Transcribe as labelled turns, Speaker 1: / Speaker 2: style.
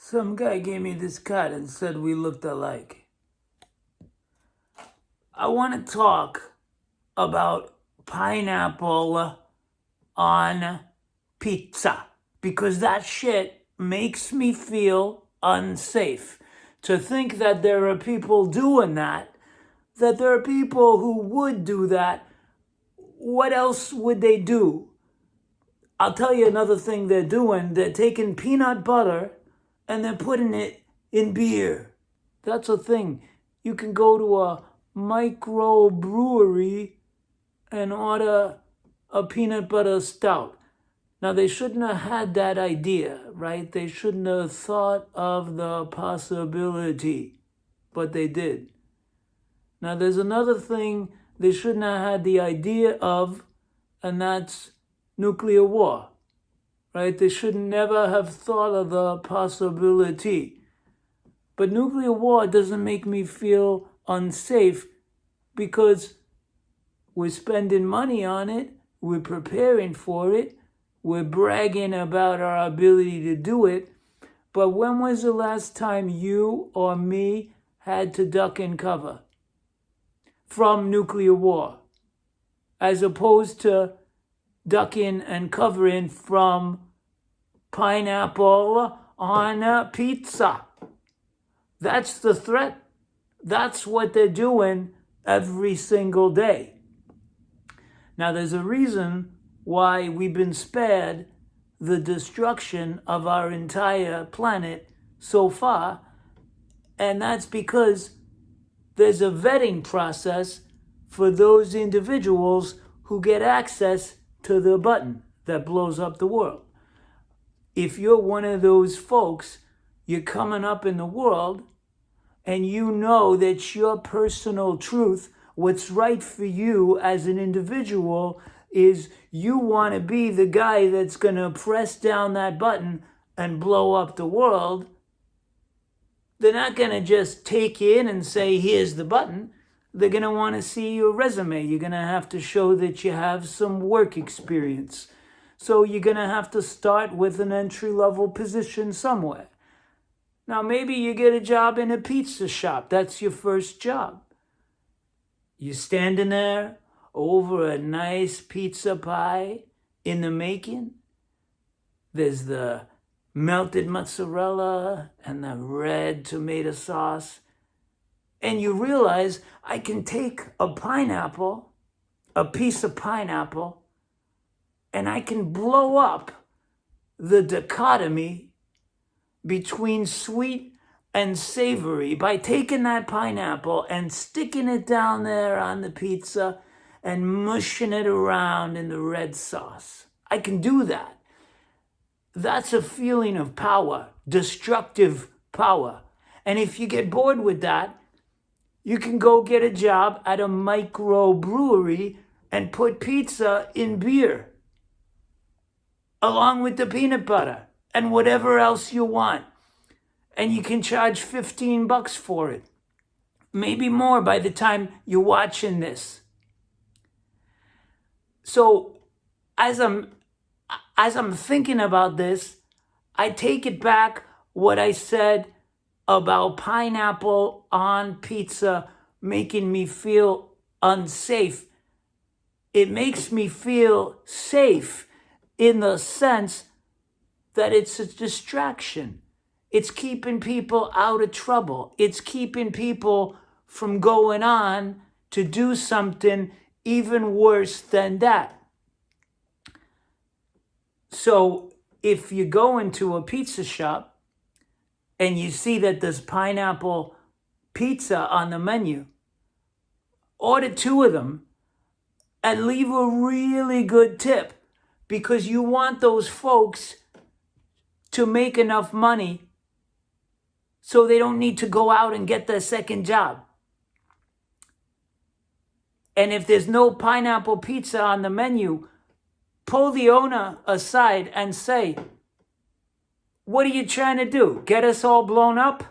Speaker 1: Some guy gave me this card and said we looked alike. I want to talk about pineapple on pizza because that shit makes me feel unsafe. To think that there are people doing that there are people who would do that, what else would they do? I'll tell you another thing they're doing. They're taking peanut butter and they're putting it in beer. That's a thing. You can go to a microbrewery and order a peanut butter stout. Now, they shouldn't have had that idea, right? They shouldn't have thought of the possibility, but they did. Now, there's another thing they shouldn't have had the idea of, and that's nuclear war, right? They should never have thought of the possibility. But nuclear war doesn't make me feel unsafe because we're spending money on it, we're preparing for it, we're bragging about our ability to do it. But when was the last time you or me had to duck and cover from nuclear war, as opposed to ducking and covering from pineapple on a pizza? That's the threat. That's what they're doing every single day. Now, there's a reason why we've been spared the destruction of our entire planet so far, and that's because there's a vetting process for those individuals who get access to the button that blows up the world. If you're one of those folks, you're coming up in the world and you know that your personal truth, what's right for you as an individual, is you want to be the guy that's going to press down that button and blow up the world. They're not going to just take you in and say, here's the button. They're going to want to see your resume. You're going to have to show that you have some work experience. So you're going to have to start with an entry-level position somewhere. Now, maybe you get a job in a pizza shop. That's your first job. You're standing there over a nice pizza pie in the making. There's the melted mozzarella and the red tomato sauce. And you realize I can take a pineapple, a piece of pineapple, and I can blow up the dichotomy between sweet and savory by taking that pineapple and sticking it down there on the pizza and mushing it around in the red sauce. I can do that. That's a feeling of power, destructive power. And if you get bored with that, you can go get a job at a microbrewery and put pizza in beer, along with the peanut butter and whatever else you want. And you can charge $15 for it. Maybe more by the time you're watching this. So as I'm thinking about this, I take it back what I said about pineapple on pizza making me feel unsafe. It makes me feel safe in the sense that it's a distraction. It's keeping people out of trouble. It's keeping people from going on to do something even worse than that. So if you go into a pizza shop and you see that there's pineapple pizza on the menu, order 2 of them and leave a really good tip, because you want those folks to make enough money so they don't need to go out and get their second job. And if there's no pineapple pizza on the menu, pull the owner aside and say, what are you trying to do? Get us all blown up?